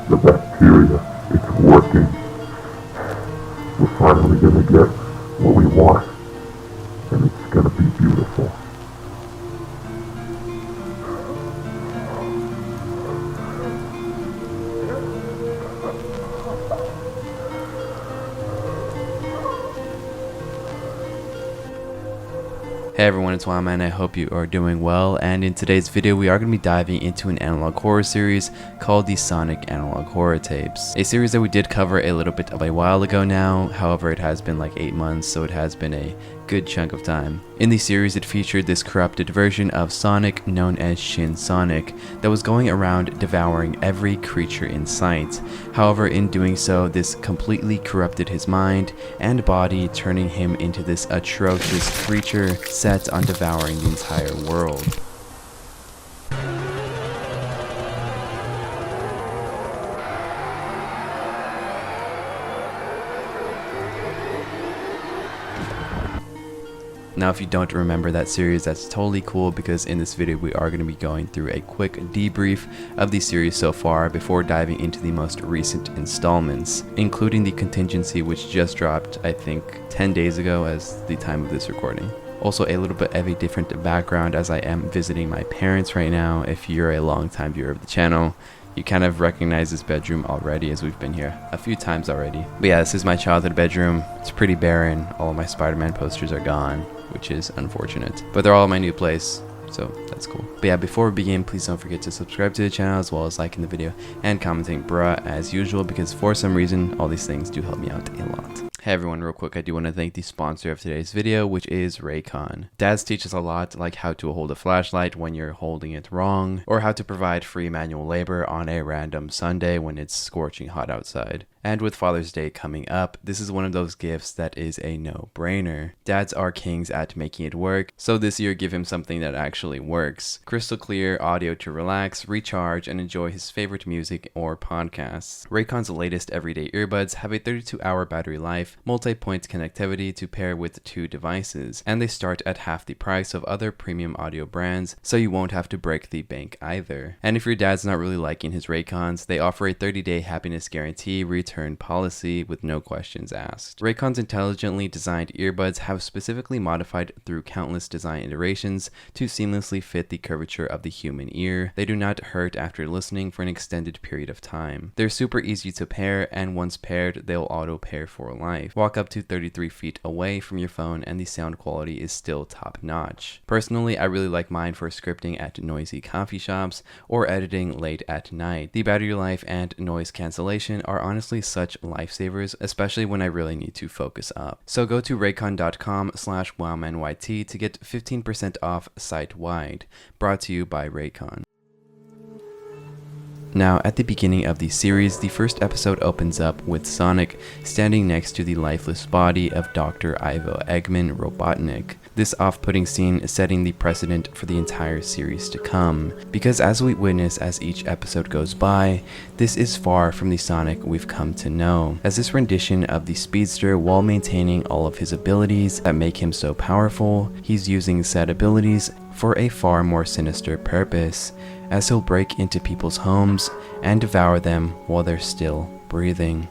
the bacteria. It's working. We're finally gonna get what we want, and it's gonna be beautiful. Hey everyone, it's Wildman. I hope you are doing well, and in today's video we are going to be diving into an analog horror series called the Sonic Analog Horror Tapes. A series that we did cover a little bit of a while ago now, however it has been like 8 months, so it has been a good chunk of time. In the series it featured this corrupted version of Sonic known as Shin Sonic that was going around devouring every creature in sight. However, in doing so, this completely corrupted his mind and body, turning him into this atrocious creature set on devouring the entire world. Now, if you don't remember that series, that's totally cool, because in this video we are going to be going through a quick debrief of the series so far before diving into the most recent installments, including the Contingency, which just dropped I think 10 days ago as the time of this recording. Also, a little bit of a different background, as I am visiting my parents right now. If you're a long-time viewer of the channel, you kind of recognize this bedroom already, as we've been here a few times already. But yeah, this is my childhood bedroom. It's pretty barren. All of my Spider-Man posters are gone, which is unfortunate. But they're all in my new place, so that's cool. But yeah, before we begin, please don't forget to subscribe to the channel, as well as liking the video and commenting bruh as usual, because for some reason all these things do help me out a lot. Hey everyone, real quick, I do want to thank the sponsor of today's video, which is Raycon. Dads teach us a lot, like how to hold a flashlight when you're holding it wrong, or how to provide free manual labor on a random Sunday when it's scorching hot outside. And with Father's Day coming up, this is one of those gifts that is a no-brainer. Dads are kings at making it work, so this year give him something that actually works. Crystal clear audio to relax, recharge, and enjoy his favorite music or podcasts. Raycon's latest everyday earbuds have a 32-hour battery life, multi-point connectivity to pair with 2 devices, and they start at half the price of other premium audio brands, so you won't have to break the bank either. And if your dad's not really liking his Raycons, they offer a 30-day happiness guarantee return policy with no questions asked. Raycon's intelligently designed earbuds have specifically modified through countless design iterations to seamlessly fit the curvature of the human ear. They do not hurt after listening for an extended period of time. They're super easy to pair, and once paired, they'll auto pair for life. Walk up to 33 feet away from your phone and the sound quality is still top notch. Personally, I really like mine for scripting at noisy coffee shops or editing late at night. The battery life and noise cancellation are honestly such lifesavers, especially when I really need to focus up. So go to raycon.com/wowmanyt to get 15% off site-wide. Brought to you by Raycon. Now, at the beginning of the series, the first episode opens up with Sonic standing next to the lifeless body of Dr. Ivo Eggman Robotnik. This off-putting scene setting the precedent for the entire series to come, because as we witness as each episode goes by, this is far from the Sonic we've come to know, as this rendition of the speedster, while maintaining all of his abilities that make him so powerful, he's using said abilities for a far more sinister purpose, as he'll break into people's homes and devour them while they're still breathing.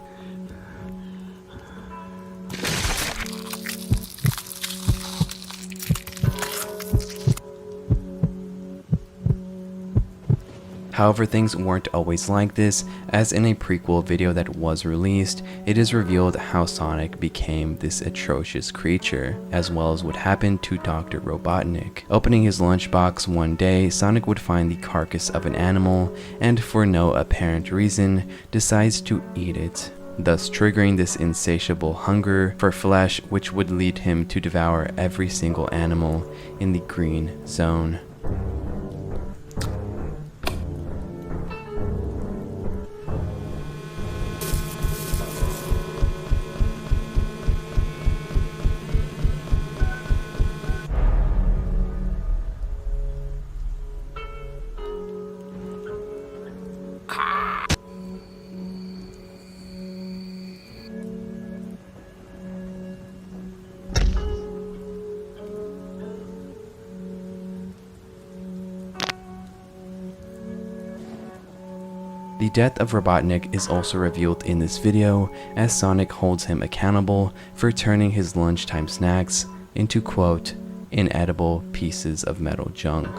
However, things weren't always like this, as in a prequel video that was released, it is revealed how Sonic became this atrocious creature, as well as what happened to Dr. Robotnik. Opening his lunchbox one day, Sonic would find the carcass of an animal, and for no apparent reason, decides to eat it, thus triggering this insatiable hunger for flesh, which would lead him to devour every single animal in the green zone. The death of Robotnik is also revealed in this video, as Sonic holds him accountable for turning his lunchtime snacks into, quote, inedible pieces of metal junk.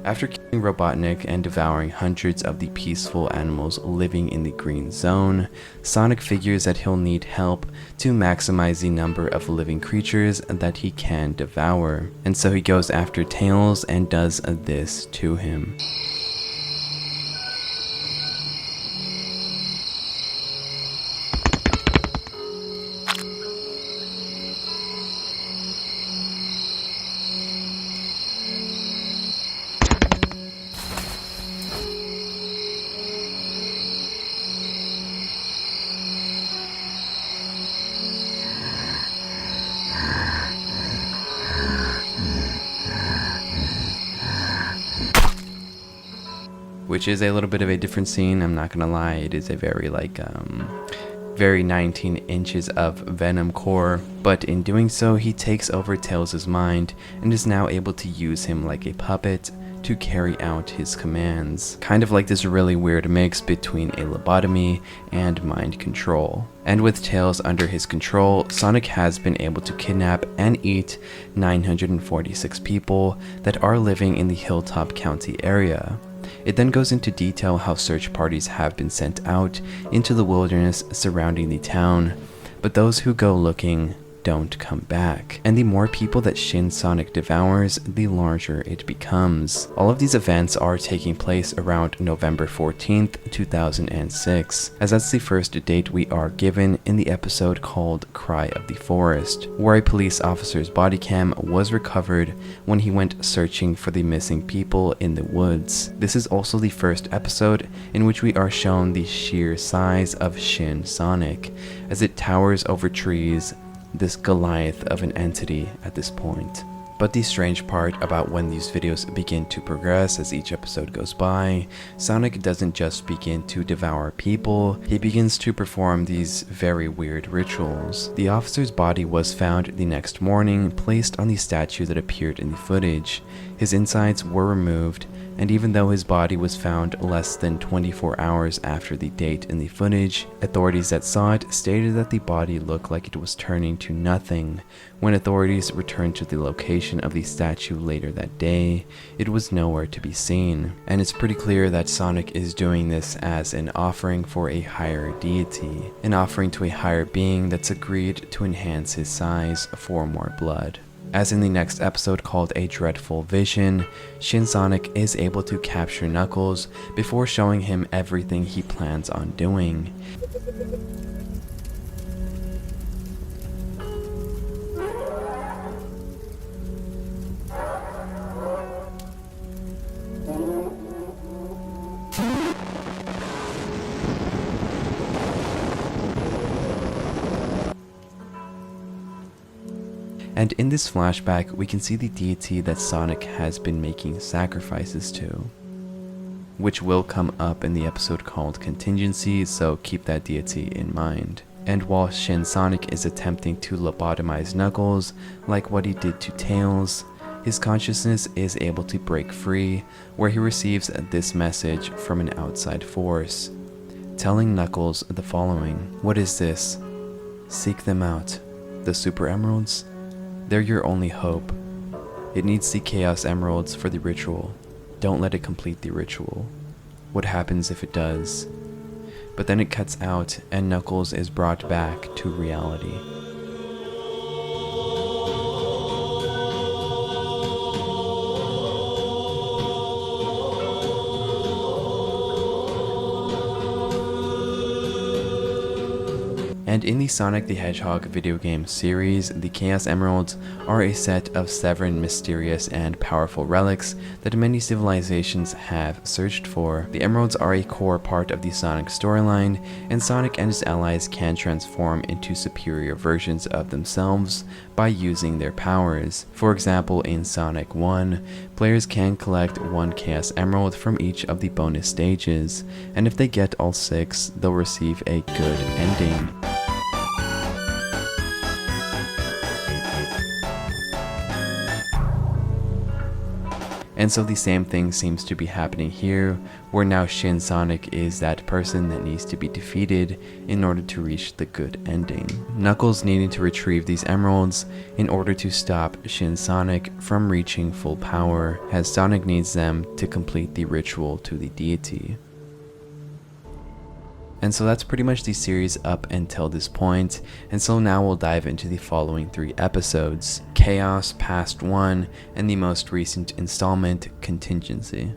After killing Robotnik and devouring hundreds of the peaceful animals living in the green zone, Sonic figures that he'll need help to maximize the number of living creatures that he can devour, and so he goes after Tails and does this to him. Which is a little bit of a different scene, I'm not gonna lie. It is a very very 19 inches of venom core, but in doing so he takes over Tails' mind and is now able to use him like a puppet to carry out his commands. Kind of like this really weird mix between a lobotomy and mind control. And with Tails under his control, Sonic has been able to kidnap and eat 946 people that are living in the Hilltop County area. It then goes into detail how search parties have been sent out into the wilderness surrounding the town, but those who go looking don't come back. And the more people that Shin Sonic devours, the larger it becomes. All of these events are taking place around November 14th, 2006, as that's the first date we are given in the episode called Cry of the Forest, where a police officer's body cam was recovered when he went searching for the missing people in the woods. This is also the first episode in which we are shown the sheer size of Shin Sonic, as it towers over trees, this Goliath of an entity at this point. But the strange part about when these videos begin to progress as each episode goes by, Sonic doesn't just begin to devour people, he begins to perform these very weird rituals. The officer's body was found the next morning, placed on the statue that appeared in the footage. His insides were removed, and even though his body was found less than 24 hours after the date in the footage, authorities that saw it stated that the body looked like it was turning to nothing. When authorities returned to the location of the statue later that day, it was nowhere to be seen. And it's pretty clear that Sonic is doing this as an offering for a higher deity, an offering to a higher being that's agreed to enhance his size for more blood. As in the next episode called A Dreadful Vision, Shin Sonic is able to capture Knuckles before showing him everything he plans on doing. And in this flashback, we can see the deity that Sonic has been making sacrifices to, which will come up in the episode called Contingency, so keep that deity in mind. And while Shin Sonic is attempting to lobotomize Knuckles, like what he did to Tails, his consciousness is able to break free, where he receives this message from an outside force, telling Knuckles the following: "What is this? Seek them out. The Super Emeralds? They're your only hope. It needs the Chaos Emeralds for the ritual. Don't let it complete the ritual. What happens if it does?" But then it cuts out and Knuckles is brought back to reality. And in the Sonic the Hedgehog video game series, the Chaos Emeralds are a set of 7 mysterious and powerful relics that many civilizations have searched for. The emeralds are a core part of the Sonic storyline, and Sonic and his allies can transform into superior versions of themselves by using their powers. For example, in Sonic 1, players can collect 1 Chaos Emerald from each of the bonus stages, and if they get all 6, they'll receive a good ending. And so the same thing seems to be happening here, where now Shin Sonic is that person that needs to be defeated in order to reach the good ending. Knuckles needing to retrieve these emeralds in order to stop Shin Sonic from reaching full power, as Sonic needs them to complete the ritual to the deity. And so that's pretty much the series up until this point, and so now we'll dive into the following 3 episodes: Chaos, Past 1, and the most recent installment, Contingency.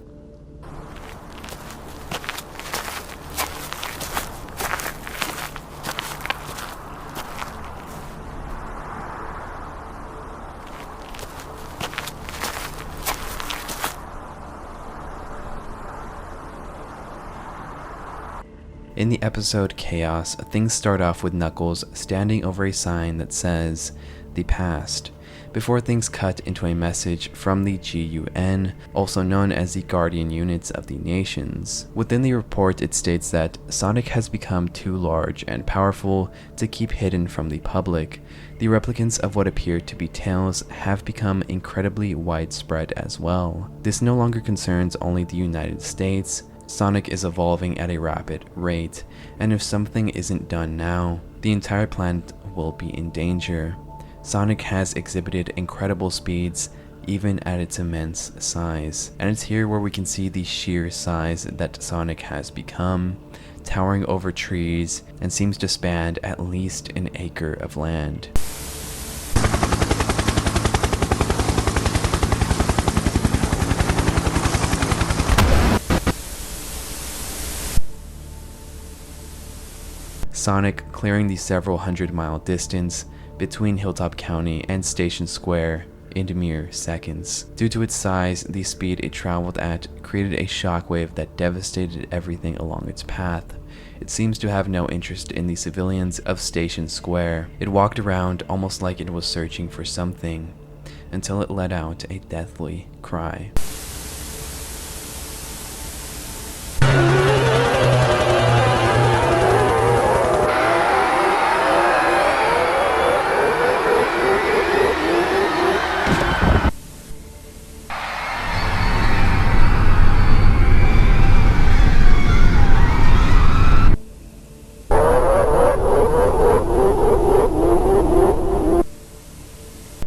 In the episode Chaos, things start off with Knuckles standing over a sign that says, "The Past," before things cut into a message from the GUN, also known as the Guardian Units of the Nations. Within the report, it states that Sonic has become too large and powerful to keep hidden from the public. The replicants of what appear to be Tails have become incredibly widespread as well. This no longer concerns only the United States. Sonic is evolving at a rapid rate, and if something isn't done now, the entire planet will be in danger. Sonic has exhibited incredible speeds, even at its immense size, and it's here where we can see the sheer size that Sonic has become, towering over trees and seems to span at least an acre of land. Sonic clearing the several 100-mile distance between Hilltop County and Station Square in mere seconds. Due to its size, the speed it traveled at created a shockwave that devastated everything along its path. It seems to have no interest in the civilians of Station Square. It walked around almost like it was searching for something, until it let out a deathly cry.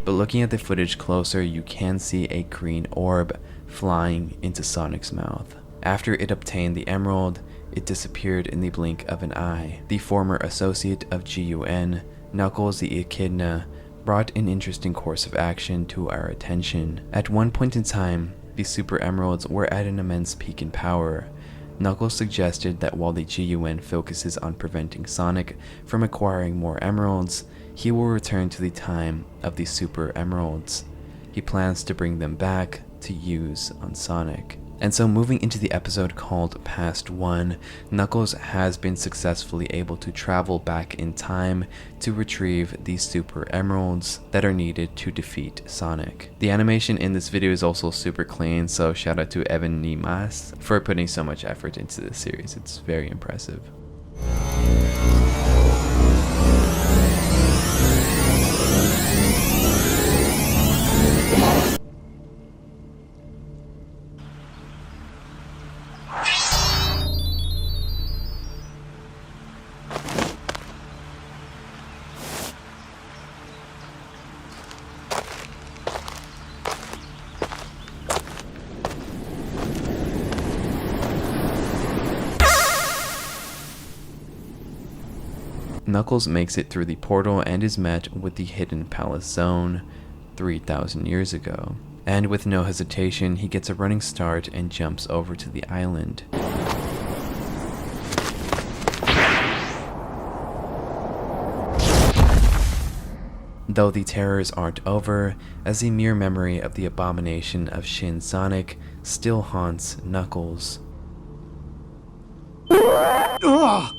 But looking at the footage closer, you can see a green orb flying into Sonic's mouth. After it obtained the emerald, it disappeared in the blink of an eye. The former associate of GUN, Knuckles the Echidna, brought an interesting course of action to our attention. At one point in time, the Super Emeralds were at an immense peak in power. Knuckles suggested that while the GUN focuses on preventing Sonic from acquiring more emeralds, he will return to the time of the Super Emeralds. He plans to bring them back to use on Sonic. And so moving into the episode called Past 1, Knuckles has been successfully able to travel back in time to retrieve the Super Emeralds that are needed to defeat Sonic. The animation in this video is also super clean, so shout out to Evan Nimas for putting so much effort into this series. It's very impressive. Knuckles makes it through the portal and is met with the Hidden Palace Zone 3,000 years ago. And with no hesitation, he gets a running start and jumps over to the island. Though the terrors aren't over, as a mere memory of the abomination of Shin Sonic still haunts Knuckles. Ugh!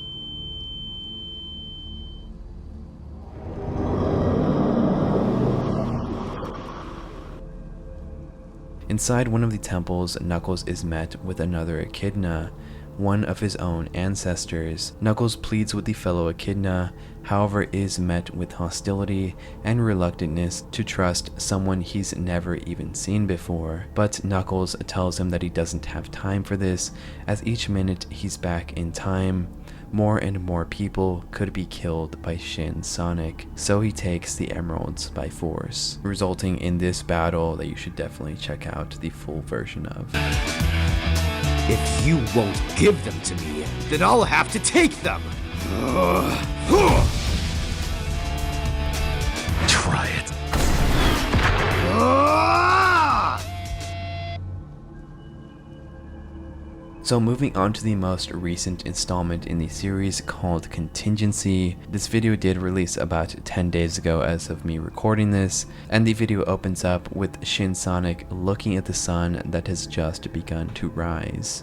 Inside one of the temples, Knuckles is met with another echidna, one of his own ancestors. Knuckles pleads with the fellow echidna, however is met with hostility and reluctantness to trust someone he's never even seen before. But Knuckles tells him that he doesn't have time for this, as each minute he's back in time, more and more people could be killed by Shin Sonic, so he takes the emeralds by force, resulting in this battle that you should definitely check out the full version of. If you won't give them to me, then I'll have to take them! Try it. So moving on to the most recent installment in the series called Contingency. This video did release about 10 days ago as of me recording this, and the video opens up with Shin Sonic looking at the sun that has just begun to rise.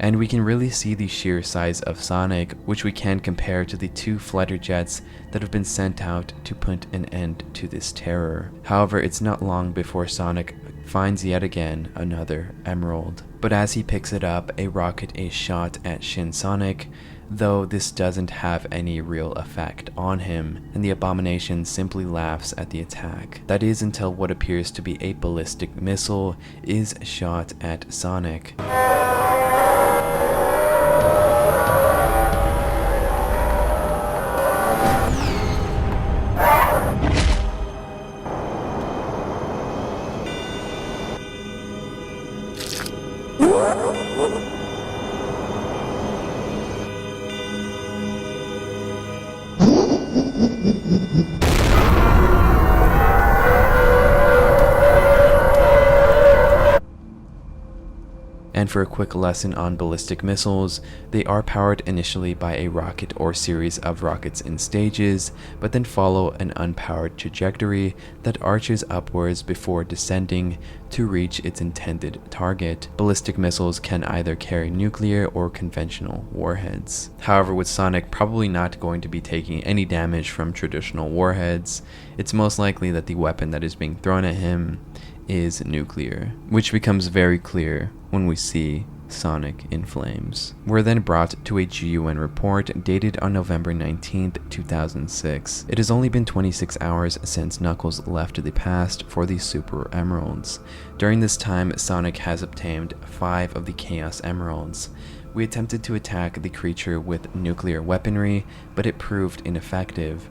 And we can really see the sheer size of Sonic, which we can compare to the 2 fighter jets that have been sent out to put an end to this terror. However, it's not long before Sonic finds yet again another emerald. But as he picks it up, a rocket is shot at Shin Sonic, though this doesn't have any real effect on him, and the abomination simply laughs at the attack. That is until what appears to be a ballistic missile is shot at Sonic. And for a quick lesson on ballistic missiles, they are powered initially by a rocket or series of rockets in stages, but then follow an unpowered trajectory that arches upwards before descending to reach its intended target. Ballistic missiles can either carry nuclear or conventional warheads. However, with Sonic probably not going to be taking any damage from traditional warheads, it's most likely that the weapon that is being thrown at him is nuclear, which becomes very clear when we see Sonic in flames. We're then brought to a GUN report dated on November 19th, 2006. It has only been 26 hours since Knuckles left the past for the Super Emeralds. During this time, Sonic has obtained 5 of the Chaos Emeralds. We attempted to attack the creature with nuclear weaponry, but it proved ineffective.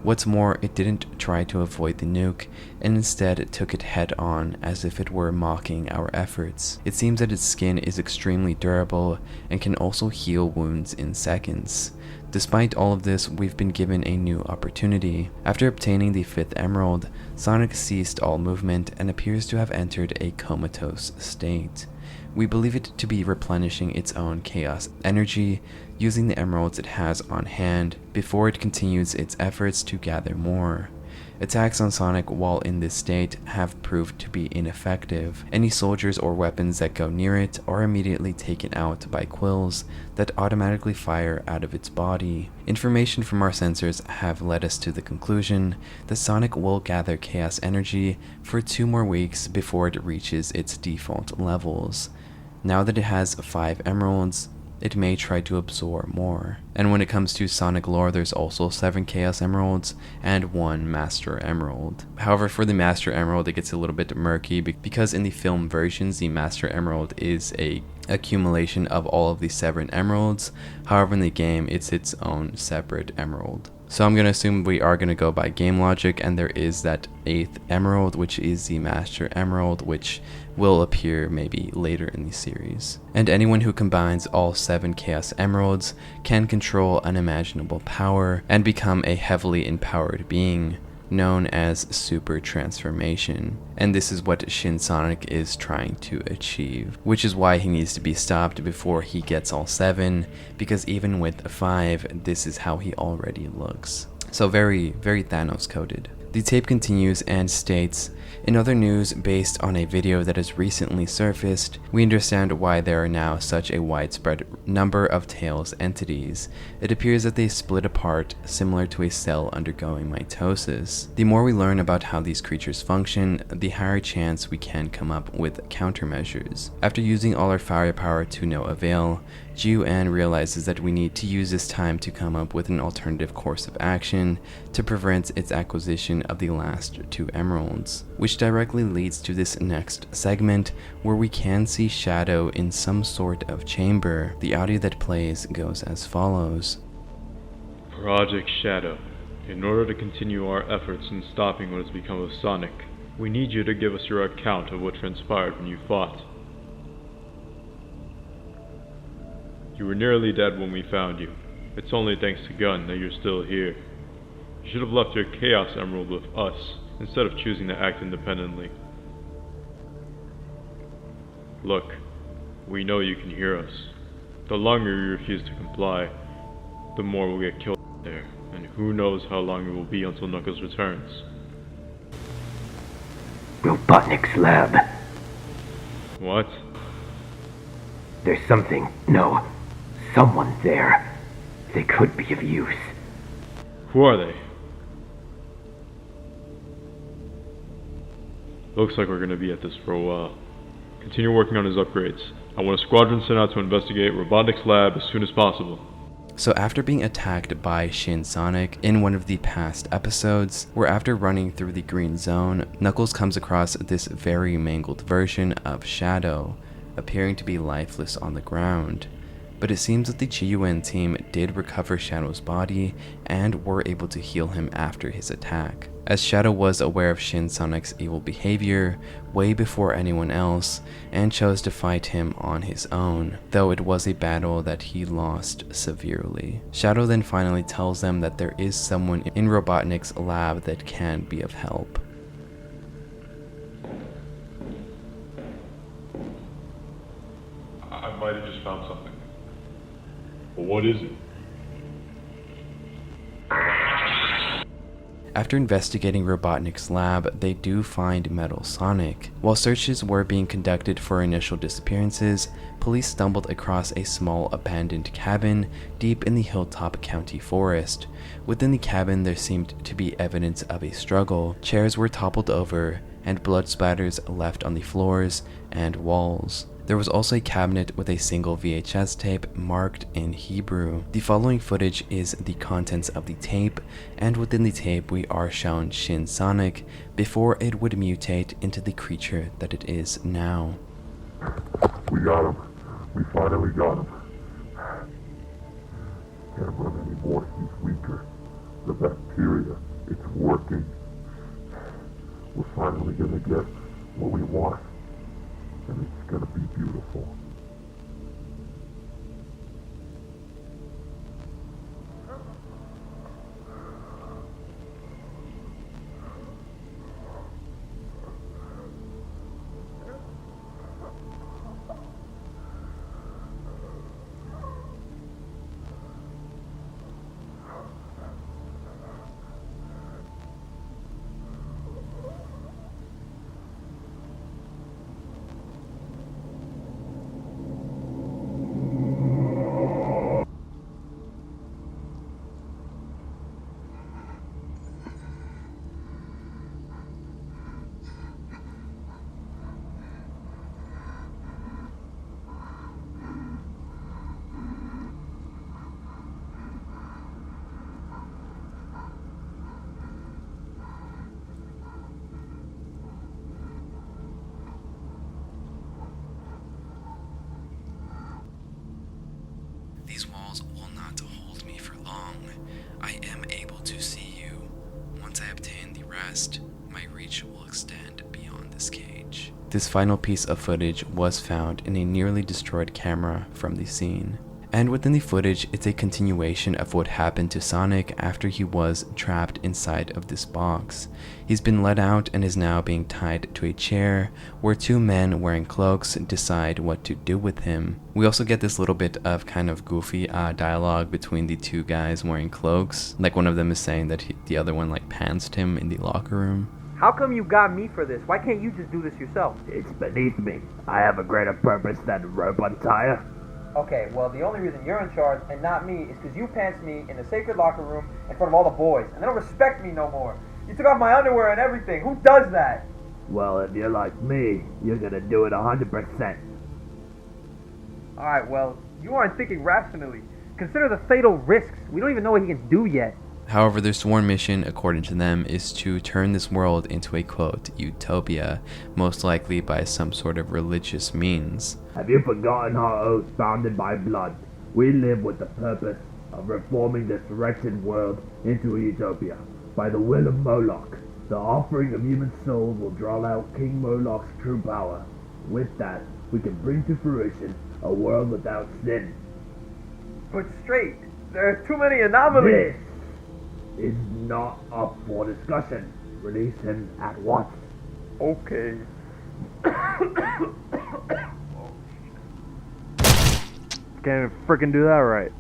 What's more, it didn't try to avoid the nuke, and instead took it head on as if it were mocking our efforts. It seems that its skin is extremely durable and can also heal wounds in seconds. Despite all of this, we've been given a new opportunity. After obtaining the 5th emerald, Sonic ceased all movement and appears to have entered a comatose state. We believe it to be replenishing its own chaos energy using the emeralds it has on hand before it continues its efforts to gather more. Attacks on Sonic while in this state have proved to be ineffective. Any soldiers or weapons that go near it are immediately taken out by quills that automatically fire out of its body. Information from our sensors have led us to the conclusion that Sonic will gather chaos energy for 2 more weeks before it reaches its default levels. Now that it has 5 emeralds, it may try to absorb more. And when it comes to Sonic lore, there's also 7 Chaos Emeralds and 1 Master Emerald. However, for the Master Emerald, it gets a little bit murky because in the film versions, the Master Emerald is a accumulation of all of the 7 emeralds. However, in the game, it's its own separate emerald. So I'm going to assume we are going to go by game logic, and there is that 8th emerald, which is the Master Emerald, which will appear maybe later in the series. And anyone who combines all 7 Chaos Emeralds can control unimaginable power and become a heavily empowered being. known as super transformation. And this is what Shin Sonic is trying to achieve, which is why he needs to be stopped before he gets all 7, because even with 5, this is how he already looks. So very, very Thanos coded. The tape continues and states, "In other news, based on a video that has recently surfaced, we understand why there are now such a widespread number of Tails entities. It appears that they split apart, similar to a cell undergoing mitosis. The more we learn about how these creatures function, the higher chance we can come up with countermeasures. After using all our firepower to no avail, Ju-An realizes that we need to use this time to come up with an alternative course of action to prevent its acquisition of the last 2 emeralds, which directly leads to this next segment where we can see Shadow in some sort of chamber. The audio that plays goes as follows. Project Shadow. In order to continue our efforts in stopping what has become of Sonic, we need you to give us your account of what transpired when you fought. You were nearly dead when we found you. It's only thanks to Gun that you're still here. You should have left your Chaos Emerald with us, instead of choosing to act independently. Look, we know you can hear us. The longer you refuse to comply, the more we'll get killed there, and who knows how long it will be until Knuckles returns. Robotnik's lab. What? There's something. No. Someone there. They could be of use. Who are they? Looks like we're gonna be at this for a while. Continue working on his upgrades. I want a squadron sent out to investigate Robotnik's lab as soon as possible. So after being attacked by Shin Sonic in one of the past episodes, where after running through the green zone, Knuckles comes across this very mangled version of Shadow, appearing to be lifeless on the ground. But it seems that the Ju-An team did recover Shadow's body and were able to heal him after his attack, as Shadow was aware of Shin Sonic's evil behavior way before anyone else and chose to fight him on his own, though it was a battle that he lost severely. Shadow then finally tells them that there is someone in Robotnik's lab that can be of help. I might have just found something. But what is it? After investigating Robotnik's lab, they do find Metal Sonic. While searches were being conducted for initial disappearances, police stumbled across a small abandoned cabin deep in the Hilltop County forest. Within the cabin, there seemed to be evidence of a struggle. Chairs were toppled over, and blood splatters left on the floors and walls. There was also a cabinet with a single VHS tape marked in Hebrew. The following footage is the contents of the tape, and within the tape we are shown Shin Sonic before it would mutate into the creature that it is now. We got him. We finally got him. Can't run anymore. He's weaker. The bacteria, it's working. We're finally gonna get what we want. And it's gonna be beautiful. These walls will not hold me for long. I am able to see you. Once I obtain the rest, my reach will extend beyond this cage. This final piece of footage was found in a nearly destroyed camera from the scene. And within the footage, it's a continuation of what happened to Sonic after he was trapped inside of this box. He's been let out and is now being tied to a chair where two men wearing cloaks decide what to do with him. We also get this little bit of kind of goofy dialogue between the two guys wearing cloaks. Like one of them is saying that the other one like pantsed him in the locker room. How come you got me for this? Why can't you just do this yourself? It's beneath me. I have a greater purpose than rope untire. Okay, well, the only reason you're in charge and not me is because you pants me in the sacred locker room in front of all the boys, and they don't respect me no more. You took off my underwear and everything. Who does that? Well, if you're like me, you're gonna do it 100%. Alright, well, you aren't thinking rationally. Consider the fatal risks. We don't even know what he can do yet. However, their sworn mission, according to them, is to turn this world into a, quote, utopia, most likely by some sort of religious means. Have you forgotten our oath bounded by blood? We live with the purpose of reforming this wretched world into a utopia. By the will of Moloch, the offering of human souls will draw out King Moloch's true power. With that, we can bring to fruition a world without sin. But straight, there are too many anomalies. This is not up for discussion. Release him at once. Okay. Can't freaking do that right.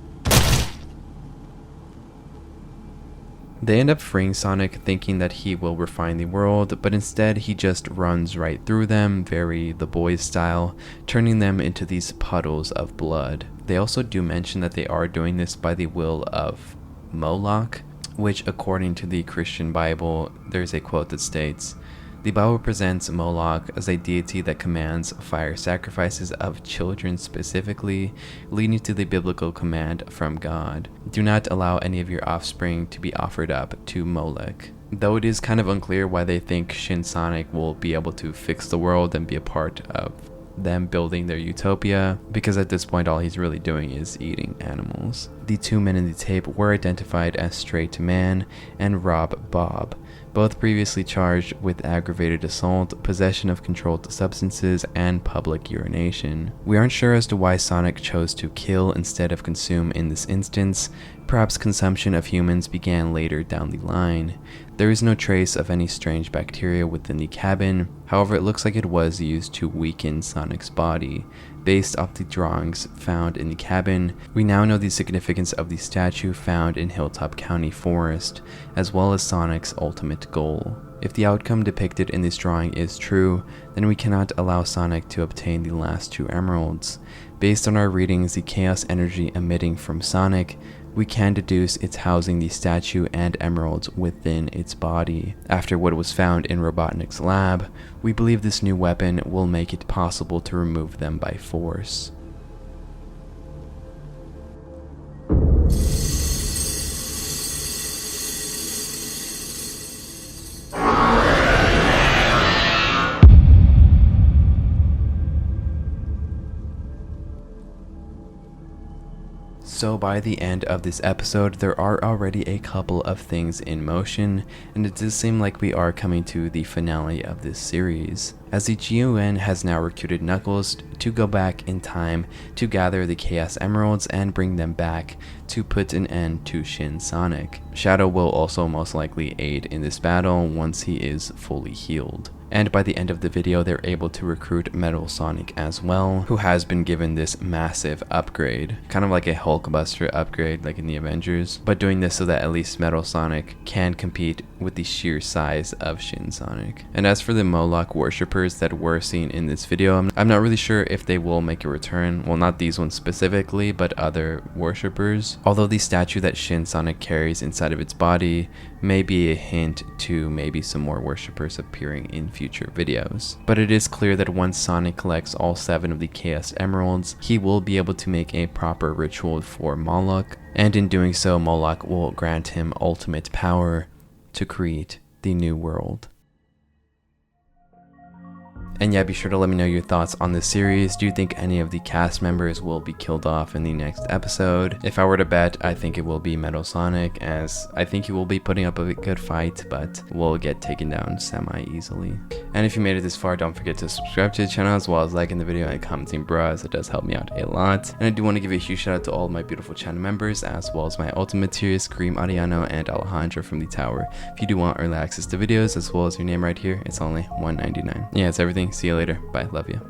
They end up freeing Sonic, thinking that he will refine the world, but instead he just runs right through them, very The Boys style, turning them into these puddles of blood. They also do mention that they are doing this by the will of Moloch, which according to the Christian Bible, there's a quote that states, "The Bible presents Moloch as a deity that commands fire sacrifices of children specifically, leading to the biblical command from God. Do not allow any of your offspring to be offered up to Moloch." Though it is kind of unclear why they think Shin Sonic will be able to fix the world and be a part of them building their utopia, because at this point all he's really doing is eating animals. The two men in the tape were identified as Straight Man and Rob Bob, both previously charged with aggravated assault, possession of controlled substances, and public urination. We aren't sure as to why Sonic chose to kill instead of consume in this instance. Perhaps consumption of humans began later down the line. There is no trace of any strange bacteria within the cabin, however it looks like it was used to weaken Sonic's body. Based off the drawings found in the cabin, we now know the significance of the statue found in Hilltop County Forest, as well as Sonic's ultimate goal. If the outcome depicted in this drawing is true, then we cannot allow Sonic to obtain the last two emeralds. Based on our readings, the chaos energy emitting from Sonic, we can deduce it's housing the statue and emeralds within its body. After what was found in Robotnik's lab, we believe this new weapon will make it possible to remove them by force. So by the end of this episode, there are already a couple of things in motion, and it does seem like we are coming to the finale of this series, as the GUN has now recruited Knuckles to go back in time to gather the Chaos Emeralds and bring them back to put an end to Shin Sonic. Shadow will also most likely aid in this battle once he is fully healed. And by the end of the video, they're able to recruit Metal Sonic as well, who has been given this massive upgrade, kind of like a Hulkbuster upgrade like in the Avengers, but doing this so that at least Metal Sonic can compete with the sheer size of Shin Sonic. And as for the Moloch worshippers that were seen in this video, I'm not really sure if they will make a return. Well, not these ones specifically, but other worshippers. Although the statue that Shin Sonic carries inside of its body may be a hint to maybe some more worshippers appearing in future videos. But it is clear that once Sonic collects all 7 of the Chaos Emeralds, he will be able to make a proper ritual for Moloch, and in doing so, Moloch will grant him ultimate power to create the new world. And yeah, be sure to let me know your thoughts on this series. Do you think any of the cast members will be killed off in the next episode? If I were to bet, I think it will be Metal Sonic, as I think he will be putting up a good fight, but will get taken down semi-easily. And if you made it this far, don't forget to subscribe to the channel, as well as liking the video and commenting bro, as it does help me out a lot. And I do want to give a huge shout out to all of my beautiful channel members, as well as my ultimate tiers, Kareem Ariano and Alejandro from the Tower. If you do want early access to videos, as well as your name right here, it's only $1.99. Yeah, that's everything. See you later. Bye. Love you.